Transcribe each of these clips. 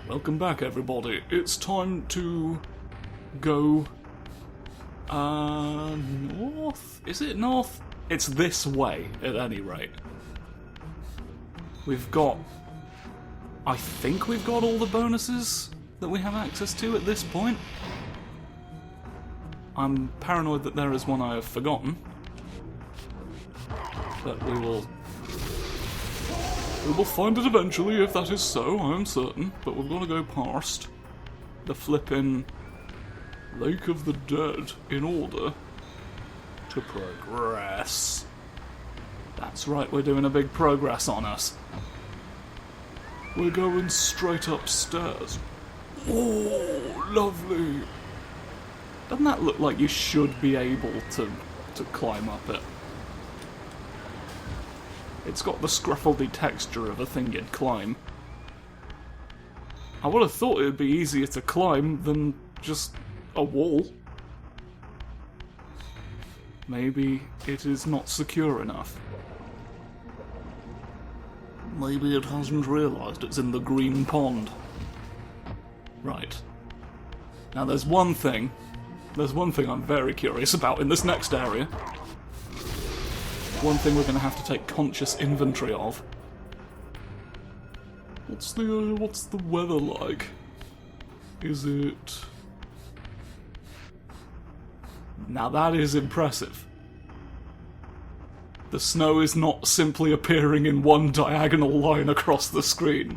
Welcome back, everybody. It's time to go north? Is it north? It's this way, at any rate. I think we've got all the bonuses that we have access to at this point. I'm paranoid that there is one I have forgotten. But we will find it eventually, if that is so, I am certain. But we've got to go past the flippin' Lake of the Dead in order to progress. That's right, we're doing a big progress on us. We're going straight upstairs. Oh, lovely. Doesn't that look like you should be able to climb up it? It's got the scruffledy texture of a thing you'd climb. I would have thought it would be easier to climb than just a wall. Maybe it is not secure enough. Maybe it hasn't realised it's in the green pond. Right. Now there's one thing I'm very curious about in this next area. One thing we're going to have to take conscious inventory of. What's the weather like? Is it... Now that is impressive. The snow is not simply appearing in one diagonal line across the screen.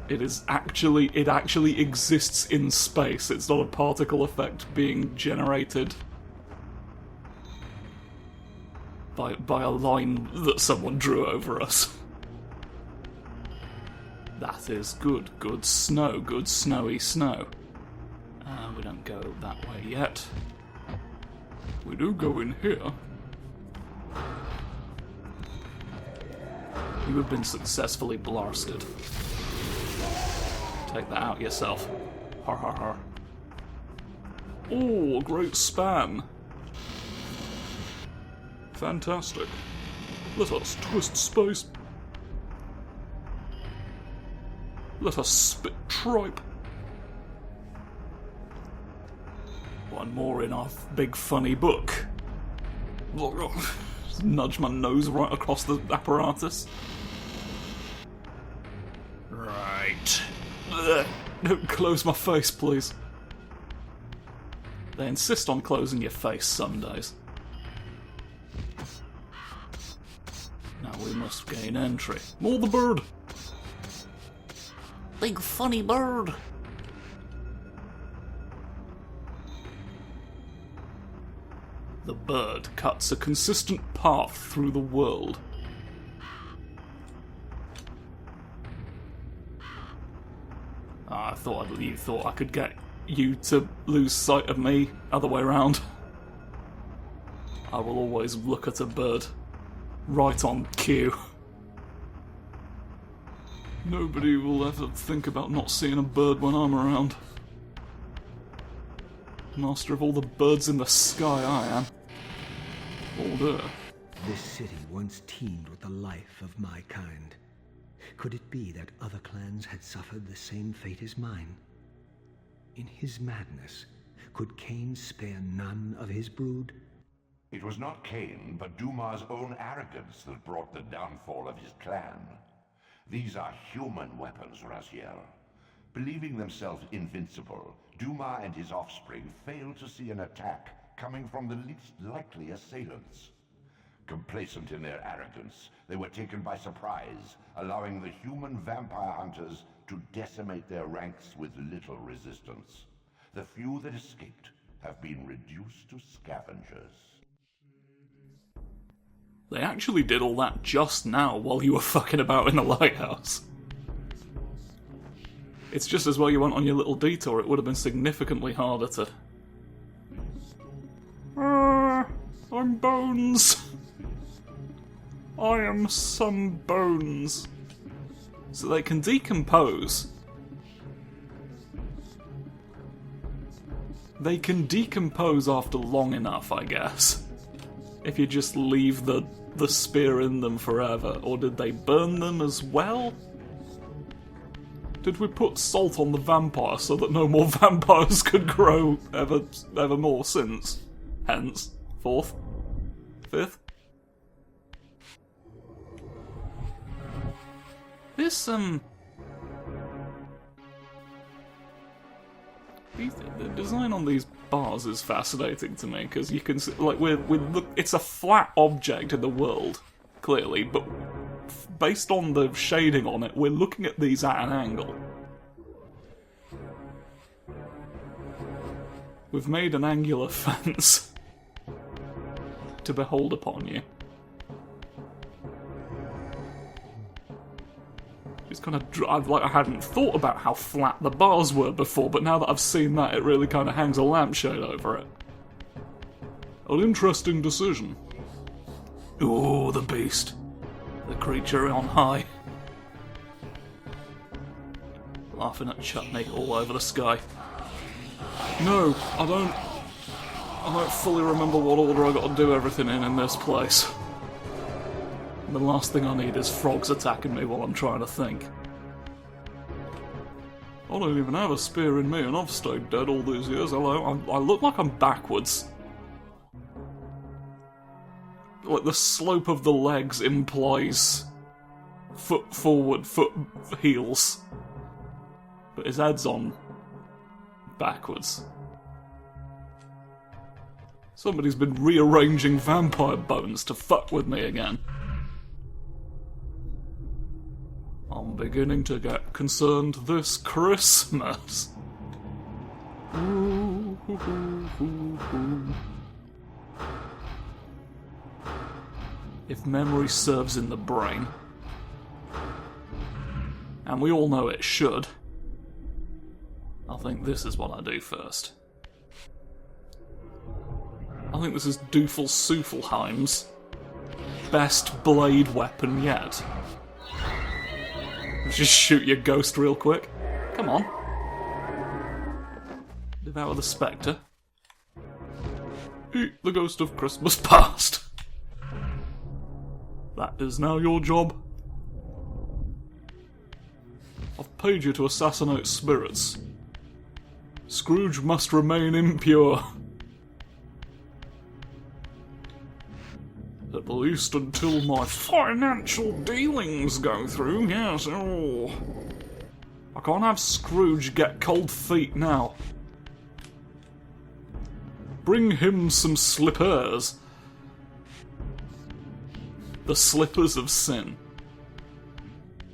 It actually exists in space. It's not a particle effect being generated by a line that someone drew over us. That is good. Good snow. Good snowy snow. We don't go that way yet. We do go in here. You have been successfully blasted. Take that out yourself. Har har har. Oh, a great span. Fantastic. Let us twist space. Let us spit tripe. One more in our big funny book. Nudge my nose right across the apparatus. Right. Don't close my face, please. They insist on closing your face some days. Now we must gain entry. More the bird! Big funny bird! The bird cuts a consistent path through the world. You thought I could get you to lose sight of me, other way around. I will always look at a bird right on cue. Nobody will ever think about not seeing a bird when I'm around. Master of all the birds in the sky I am. Order. This city once teemed with the life of my kind. Could it be that other clans had suffered the same fate as mine? In his madness, could Cain spare none of his brood? It was not Cain, but Duma's own arrogance that brought the downfall of his clan. These are human weapons, Raziel. Believing themselves invincible, Duma and his offspring failed to see an attack coming from the least likely assailants. Complacent in their arrogance, they were taken by surprise, allowing the human vampire hunters to decimate their ranks with little resistance. The few that escaped have been reduced to scavengers. They actually did all that just now while you were fucking about in the lighthouse. It's just as well you went on your little detour. It would have been significantly harder to... I'm bones. I am some bones. So they can decompose. They can decompose after long enough, I guess. If you just leave the spear in them forever. Or did they burn them as well? Did we put salt on the vampire so that no more vampires could grow ever more since? Hence. Fourth? Fifth? This, the design on these bars is fascinating to me, because you can see, like, it's a flat object in the world, clearly, but based on the shading on it, we're looking at these at an angle. We've made an angular fence to behold upon you. It's kind of like I hadn't thought about how flat the bars were before, but now that I've seen that, it really kind of hangs a lampshade over it. An interesting decision. Ooh, the beast. The creature on high. Laughing at chutney all over the sky. No, I don't fully remember what order I got to do everything in this place. The last thing I need is frogs attacking me while I'm trying to think. I don't even have a spear in me and I've stayed dead all these years. Hello, I look like I'm backwards. Like the slope of the legs implies foot forward, foot heels. But his head's on backwards. Somebody's been rearranging vampire bones to fuck with me again. I'm beginning to get concerned this Christmas. Ooh, ooh, ooh, ooh. If memory serves in the brain, and we all know it should, I think this is what I do first. I think this is Dooflesuffelheim's best blade weapon yet. Just shoot your ghost real quick. Come on. Devour the spectre. Eat the ghost of Christmas past. That is now your job. I've paid you to assassinate spirits. Scrooge must remain impure. At least until my financial dealings go through, yes. Oh. I can't have Scrooge get cold feet now. Bring him some slippers. The slippers of sin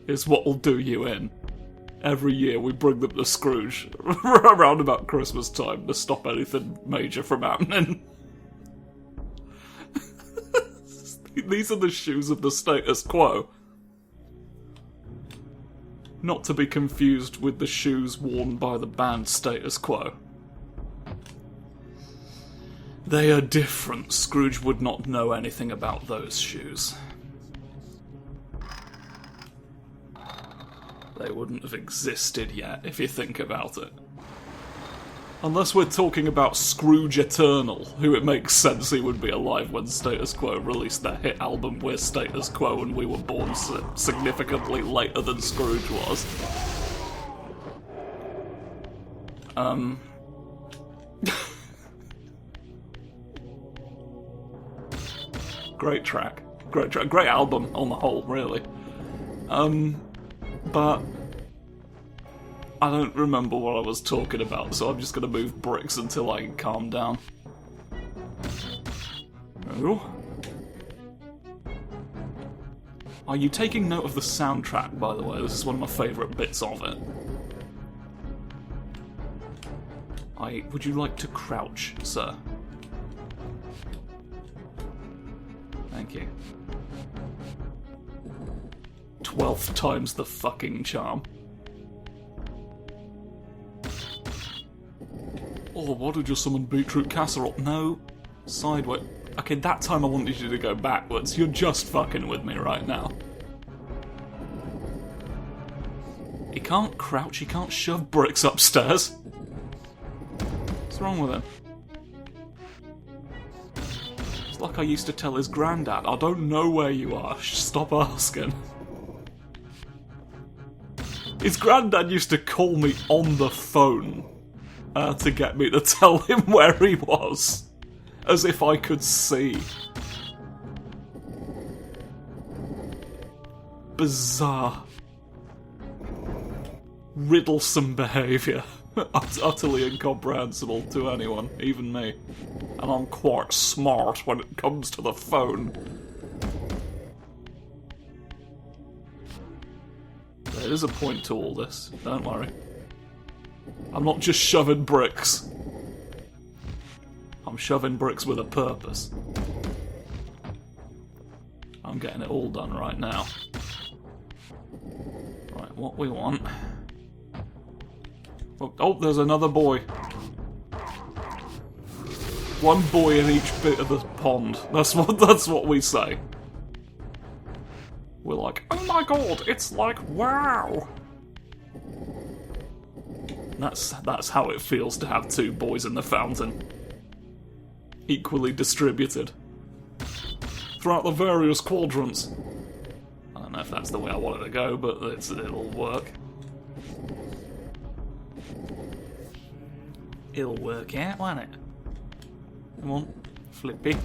is what will do you in. Every year we bring them to Scrooge around about Christmas time to stop anything major from happening. These are the shoes of the status quo. Not to be confused with the shoes worn by the band Status Quo. They are different. Scrooge would not know anything about those shoes. They wouldn't have existed yet, if you think about it. Unless we're talking about Scrooge Eternal, who it makes sense he would be alive when Status Quo released their hit album We're Status Quo and we were born significantly later than Scrooge was. Great track. Great album on the whole, really. But I don't remember what I was talking about, so I'm just going to move bricks until I can calm down. Oh. Are you taking note of the soundtrack, by the way? This is one of my favourite bits of it. Would you like to crouch, sir? Thank you. 12th time's the fucking charm. Oh, why did you summon beetroot casserole? No, sideways. Okay, that time I wanted you to go backwards. You're just fucking with me right now. He can't crouch, he can't shove bricks upstairs. What's wrong with him? It's like I used to tell his granddad, I don't know where you are, stop asking. His granddad used to call me on the phone to get me to tell him where he was. As if I could see. Bizarre. Riddlesome behaviour. Utterly incomprehensible to anyone, even me. And I'm quite smart when it comes to the phone. There is a point to all this, don't worry. I'm not just shoving bricks. I'm shoving bricks with a purpose. I'm getting it all done right now. Right, what we want... Oh, there's another boy. One boy in each bit of the pond. That's what we say. We're like, oh my god, it's like, wow! That's how it feels to have two boys in the fountain. Equally distributed. Throughout the various quadrants. I don't know if that's the way I want it to go, but it'll work. It'll work out, won't it? Come on, Flippy.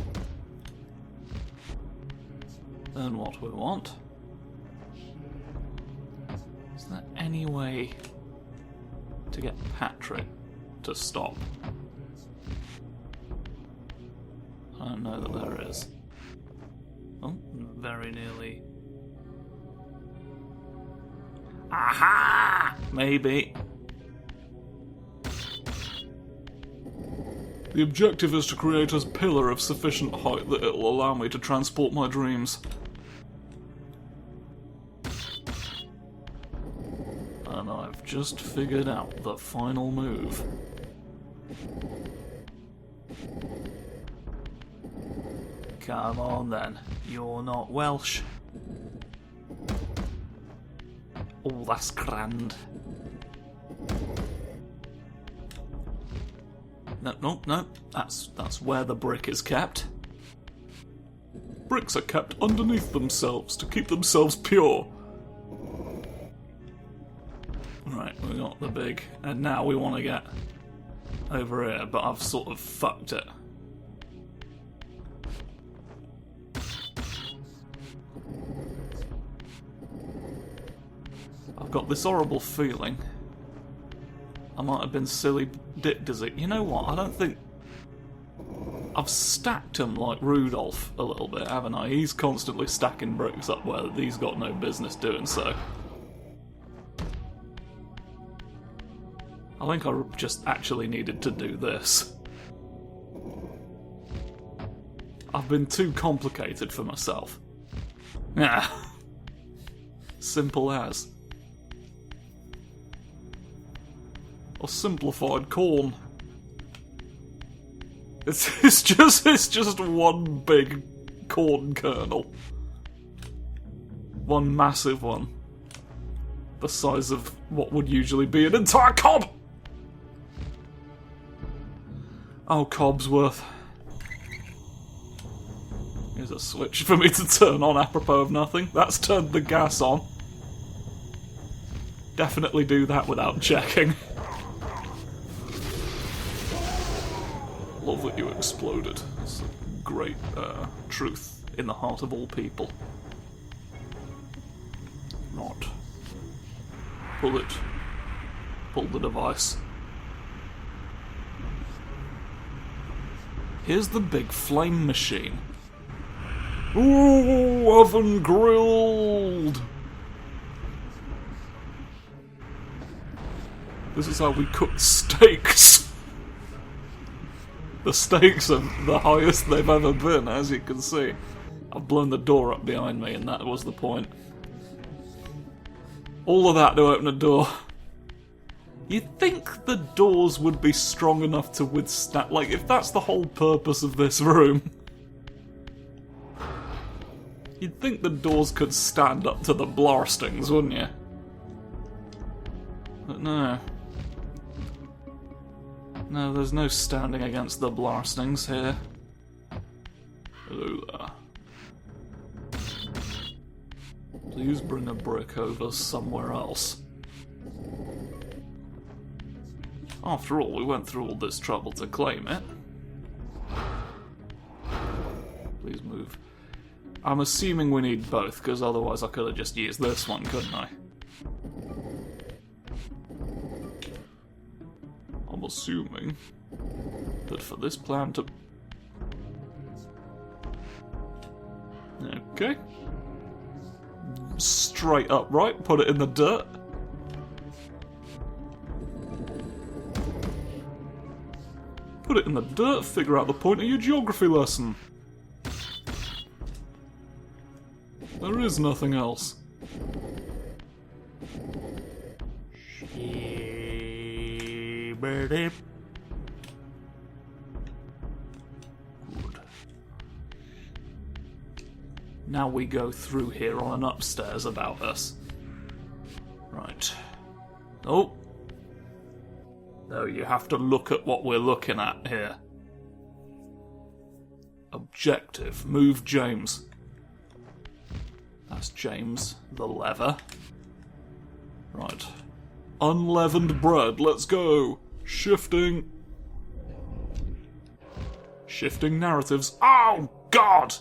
And what we want. Is there any way to get Patrick to stop? I don't know that there is. Oh, very nearly. Aha! Maybe. The objective is to create a pillar of sufficient height that it will allow me to transport my dreams. And I've just figured out the final move. Come on then, you're not Welsh. Oh, that's grand. No, that's where the brick is kept. Bricks are kept underneath themselves to keep themselves pure. Right, we got the big, and now we want to get over here, but I've sort of fucked it. I've got this horrible feeling I might have been silly dick dizzy. You know what, I don't think... I've stacked them like Rudolph a little bit, haven't I? He's constantly stacking bricks up where he's got no business doing so. I think I just actually needed to do this. I've been too complicated for myself. Yeah. Simple as. Or simplified corn. It's just one big corn kernel. One massive one. The size of what would usually be an entire cob! Oh, Cobsworth. Here's a switch for me to turn on apropos of nothing. That's turned the gas on. Definitely do that without checking. Love that you exploded. It's a great truth in the heart of all people. Not. Pull it. Pull the device. Here's the big flame machine. Ooh, oven grilled! This is how we cook steaks. The stakes are the highest they've ever been, as you can see. I've blown the door up behind me, and that was the point. All of that to open a door. You'd think the doors would be strong enough to withstand... Like, if that's the whole purpose of this room... You'd think the doors could stand up to the blastings, wouldn't you? But no. No, there's no standing against the blastings here. Hello there. Please bring a brick over somewhere else. After all, we went through all this trouble to claim it. Please move. I'm assuming we need both, because otherwise I could have just used this one, couldn't I? I'm assuming that for this plan to... Okay. Straight up, right? Put it in the dirt. Put it in the dirt, figure out the point of your geography lesson. There is nothing else. Good. Now we go through here on an upstairs about us. Right. Oh. No, you have to look at what we're looking at here. Objective. Move James. That's James, the lever. Right. Unleavened bread, let's go! Shifting. Shifting narratives. Oh, God!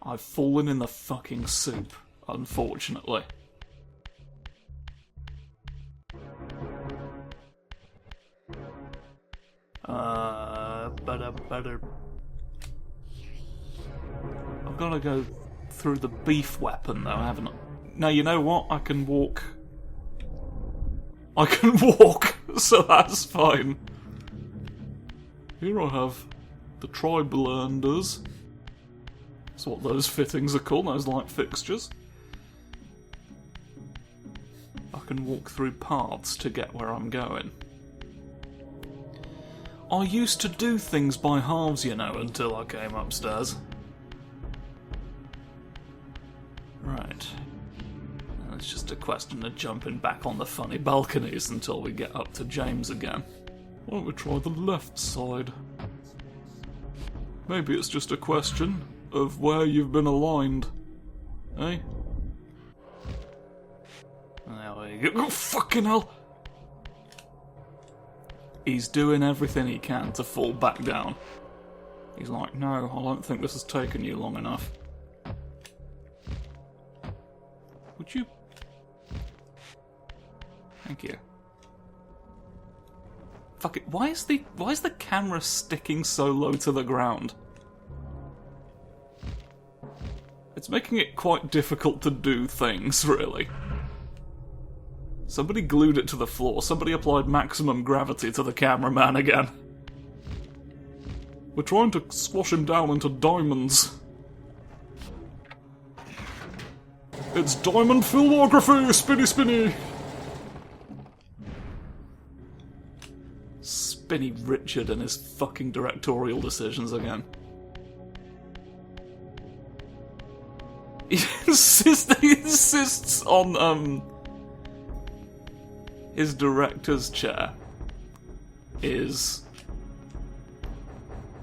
I've fallen in the fucking soup, unfortunately. I've got to go through the beef weapon, though, haven't I? No, you know what? I can walk. I can walk, so that's fine. Here I have the tri-blenders. That's what those fittings are called, those light fixtures. I can walk through paths to get where I'm going. I used to do things by halves, you know, until I came upstairs. Right. And it's just a question of jumping back on the funny balconies until we get up to James again. Why don't we try the left side? Maybe it's just a question of where you've been aligned. Eh? There we go. Oh, fucking hell! He's doing everything he can to fall back down. He's like, no, I don't think this has taken you long enough. Would you... Thank you. Fuck it, why is the camera sticking so low to the ground? It's making it quite difficult to do things, really. Somebody glued it to the floor. Somebody applied maximum gravity to the cameraman again. We're trying to squash him down into diamonds. It's diamond filmography! Spinny spinny! Spinny Richard and his fucking directorial decisions again. He insists on, his director's chair is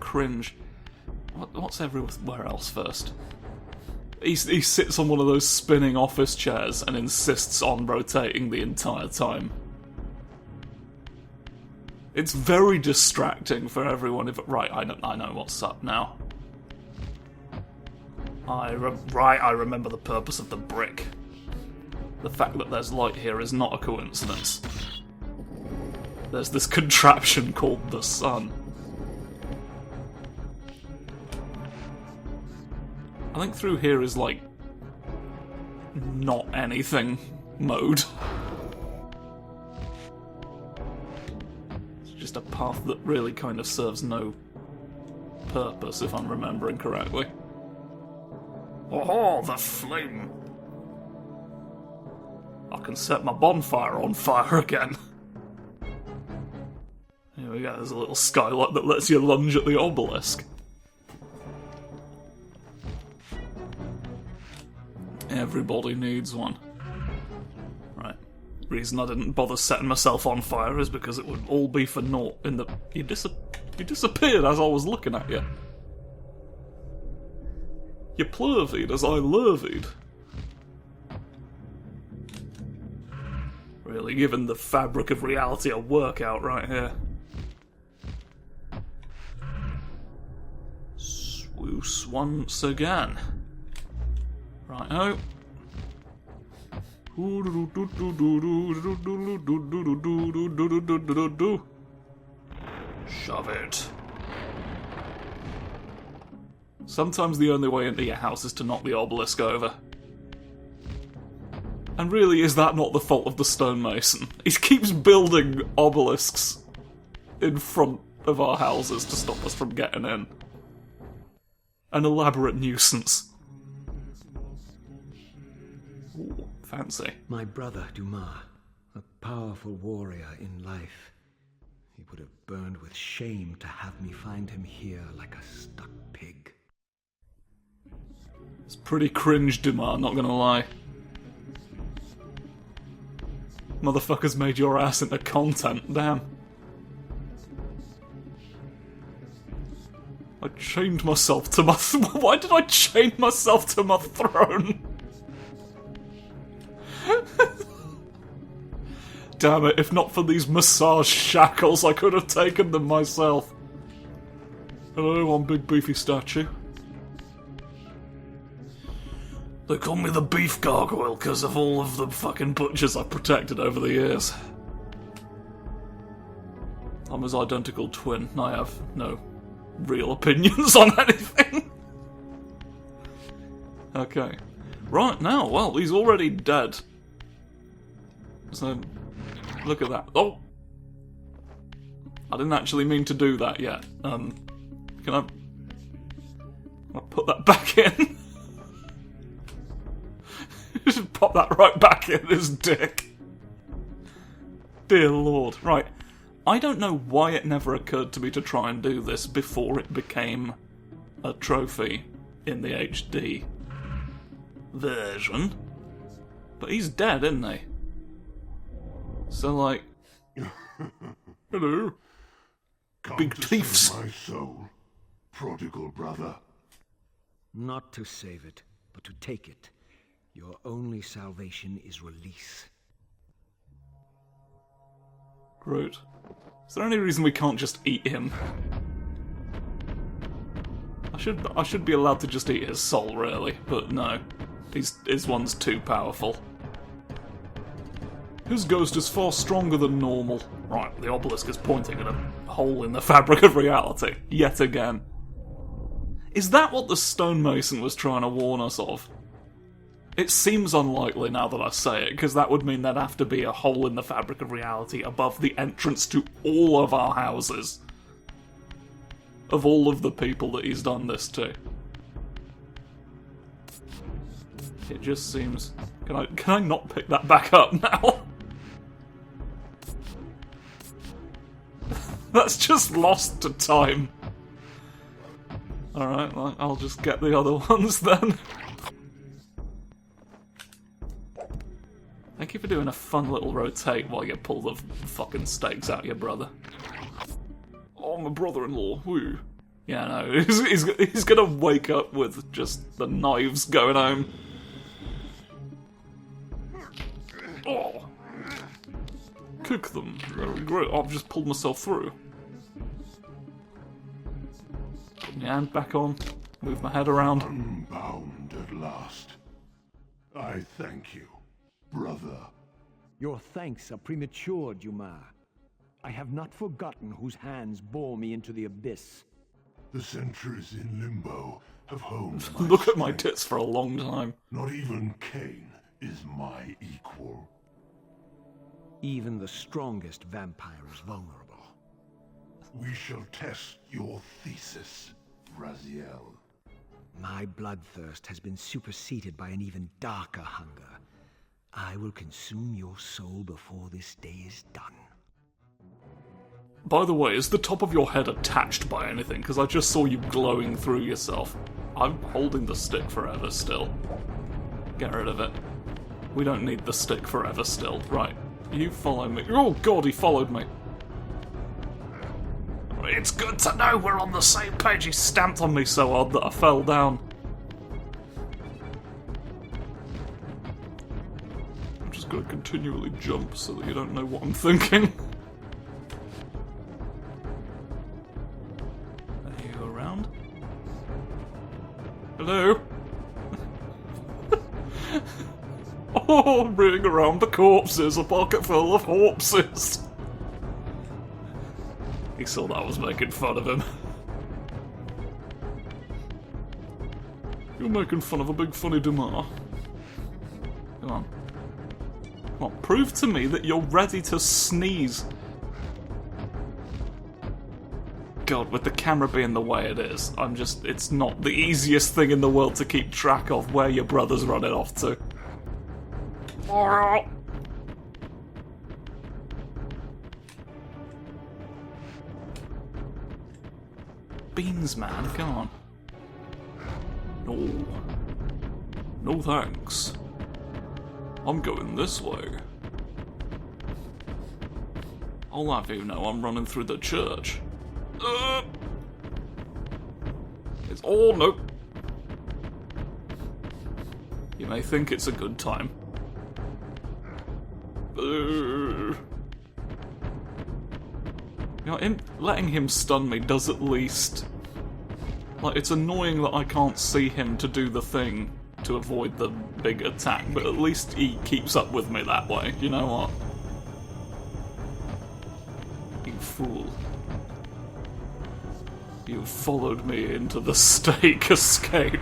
cringe. What's everywhere else first? He sits on one of those spinning office chairs and insists on rotating the entire time. It's very distracting for everyone. Right, I know what's up now. I remember the purpose of the brick. The fact that there's light here is not a coincidence. There's this contraption called the sun. I think through here is like not anything mode. It's just a path that really kind of serves no purpose, if I'm remembering correctly. Oh, the flame! I can set my bonfire on fire again. Here we go, there's a little skylight that lets you lunge at the obelisk. Everybody needs one. Right. Reason I didn't bother setting myself on fire is because it would all be for naught in the... You disappeared as I was looking at you. You plurvied as I lurvied. Really giving the fabric of reality a workout right here. Swoos once again. Righto. Shove it. Sometimes the only way into your house is to knock the obelisk over. And really, is that not the fault of the stonemason? He keeps building obelisks in front of our houses to stop us from getting in. An elaborate nuisance. Ooh, fancy. My brother, Dumas, a powerful warrior in life. He would have burned with shame to have me find him here like a stuck pig. It's pretty cringe, Dumas, not gonna lie. Motherfuckers made your ass into content, damn. I chained myself to my... Why did I chain myself to my throne? Damn it, if not for these massage shackles, I could have taken them myself. Hello, I'm Big Beefy Statue. They call me the Beef Gargoyle because of all of the fucking butchers I've protected over the years. I'm his identical twin. I have no real opinions on anything. Okay. Right, now, well, he's already dead. So, look at that. Oh! I didn't actually mean to do that yet. Can I put that back in? Just pop that right back in his dick. Dear Lord. Right. I don't know why it never occurred to me to try and do this before it became a trophy in the HD version. But he's dead, isn't he? So, like... Hello. Big thieves. My soul, prodigal brother. Not to save it, but to take it. Your only salvation is release. Groot. Is there any reason we can't just eat him? I should be allowed to just eat his soul, really, but no. His one's too powerful. His ghost is far stronger than normal. Right, the obelisk is pointing at a hole in the fabric of reality, yet again. Is that what the stonemason was trying to warn us of? It seems unlikely now that I say it, because that would mean there'd have to be a hole in the fabric of reality above the entrance to all of our houses. Of all of the people that he's done this to. It just seems... Can I not pick that back up now? That's just lost to time. Alright, well, I'll just get the other ones then. Thank you for doing a fun little rotate while you pull the fucking steaks out your brother. Oh, my brother-in-law, woo. Yeah, no, he's gonna wake up with just the knives going home. Oh. Kick them. Very great. I've just pulled myself through. Put my hand back on. Move my head around. Unbound at last. I thank you, brother. Your thanks are premature, Dumas. I have not forgotten whose hands bore me into the abyss. The centuries in limbo have honed my Look at my strength. tits for a long time. Not even Cain is my equal. Even the strongest vampire is vulnerable. We shall test your thesis, Raziel. My bloodthirst has been superseded by an even darker hunger. I will consume your soul before this day is done. By the way, is the top of your head attached by anything? Because I just saw you glowing through yourself. I'm holding the stick forever still. Get rid of it. We don't need the stick forever still. Right. You follow me. Oh god, he followed me. It's good to know we're on the same page. He stamped on me so hard that I fell down. just gotta continually jump so that you don't know what I'm thinking. Are you around? Hello? Oh, I'm running around the corpses, a pocket full of corpses. He saw that I was making fun of him. You're making fun of a big funny Dumas. Come on. Come on, prove to me that you're ready to sneeze. God, with the camera being the way it is, it's not the easiest thing in the world to keep track of where your brother's running off to. Beans, man, come on. No. No thanks. I'm going this way. I'll have you know I'm running through the church. Oh, nope. You may think it's a good time. You know, letting him stun me does at least... Like, it's annoying that I can't see him to do the thing to avoid the big attack, but at least he keeps up with me that way, you know what? You fool. You followed me into the stake escape.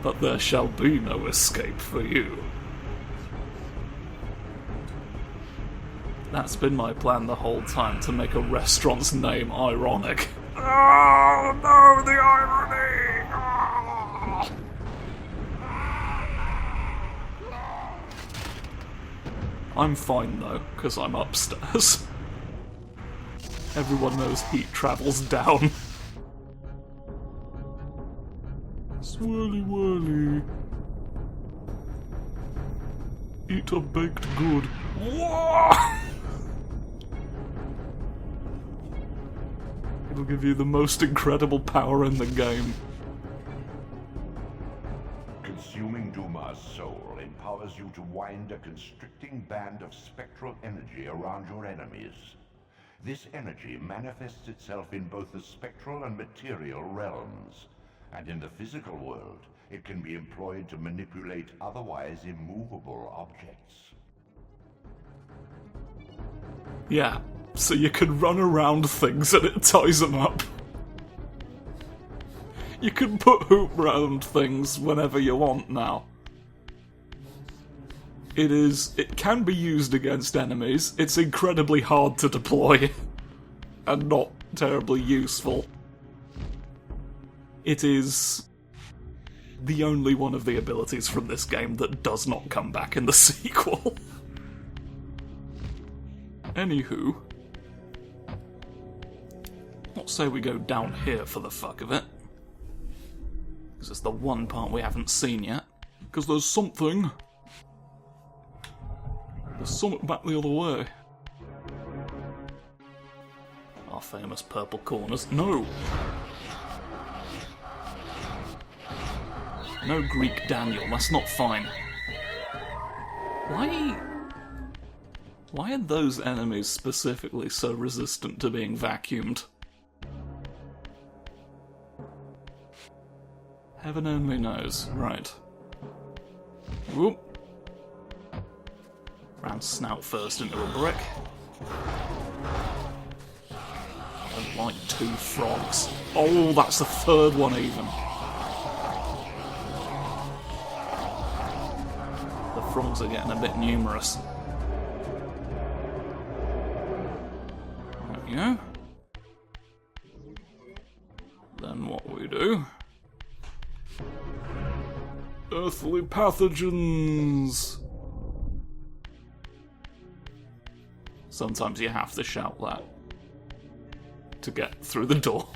But there shall be no escape for you. That's been my plan the whole time, to make a restaurant's name ironic. Oh no, the irony! Oh. I'm fine though, because I'm upstairs. Everyone knows heat travels down. Swirly whirly. Eat a baked good. Whoa! It'll give you the most incredible power in the game. Consuming Duma's soul empowers you to wind a constricting band of spectral energy around your enemies. This energy manifests itself in both the spectral and material realms, and in the physical world, it can be employed to manipulate otherwise immovable objects. Yeah, so you can run around things and it ties them up. You can put hoop round things whenever you want now. It can be used against enemies. It's incredibly hard to deploy and not terribly useful. It is the only one of the abilities from this game that does not come back in the sequel. Anywho, let's say we go down here for the fuck of it. Because it's the one part we haven't seen yet. Because there's something. There's something back the other way. Our famous purple corners. No! No Greek Daniel, that's not fine. Why are those enemies specifically so resistant to being vacuumed? Heaven only knows. Right. Whoop. Round snout first into a brick. I don't like two frogs. Oh, that's the third one even. The frogs are getting a bit numerous. There we go. Then what we do... Earthly pathogens! Sometimes you have to shout that to get through the door.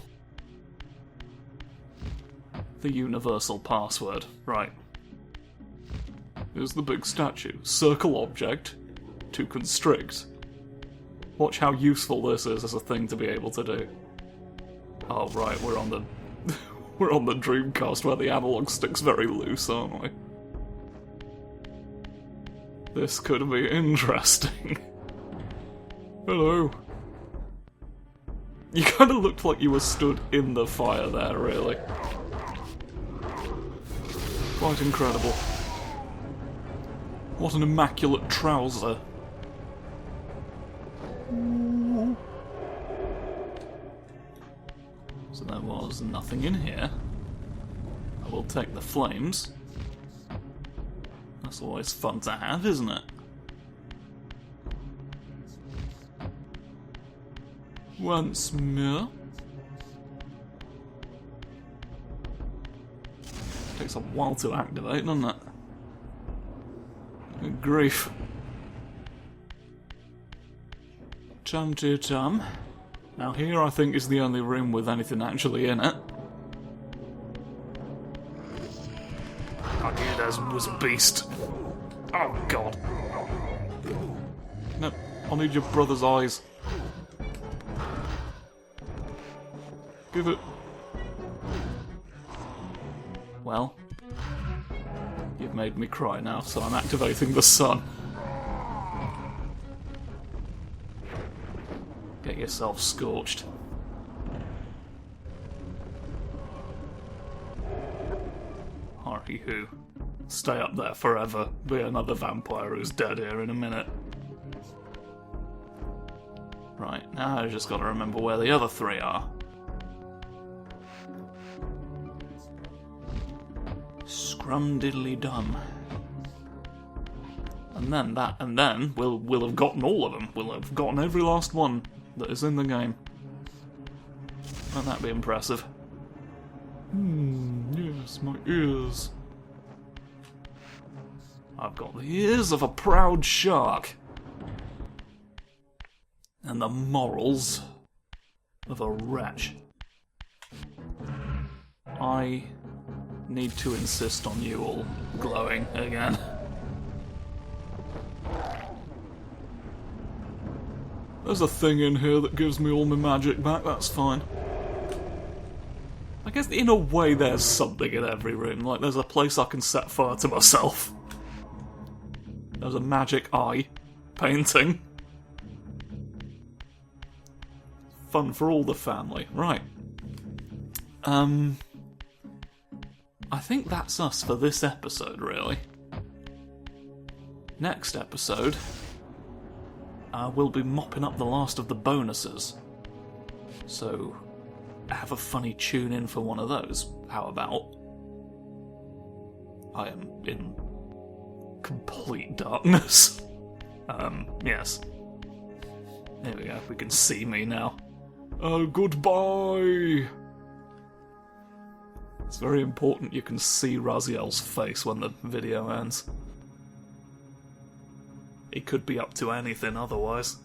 The universal password. Right. Here's the big statue. Circle object to constrict. Watch how useful this is as a thing to be able to do. Oh right, we're on the we're on the Dreamcast where the analog stick's very loose, aren't we? This could be interesting. Hello. You kind of looked like you were stood in the fire there, really. Quite incredible. What an immaculate trouser. So there was nothing in here. I will take the flames. That's always fun to have, isn't it? Once more. Takes a while to activate, doesn't it? Good grief. Chum-chum. Now here I think is the only room with anything actually in it. I knew there was a beast. Oh god. No, I need your brother's eyes. Give it. Well, you've made me cry now, so I'm activating the sun. Get yourself scorched. Hurry-hoo. Stay up there forever. Be another vampire who's dead here in a minute. Right, now I've just got to remember where the other three are. Scrum-diddly-dum. And then we'll have gotten all of them. We'll have gotten every last one that is in the game. Won't that be impressive? Yes, my ears. I've got the ears of a proud shark. And the morals of a wretch. I need to insist on you all glowing again. There's a thing in here that gives me all my magic back, that's fine. I guess in a way there's something in every room, like there's a place I can set fire to myself. There's a magic eye painting. Fun for all the family. Right. I think that's us for this episode, really. Next episode, we'll be mopping up the last of the bonuses. So, have a funny tune in for one of those. How about? I am in complete darkness. Yes. There we go, we can see me now. Goodbye! It's very important you can see Raziel's face when the video ends. He could be up to anything otherwise.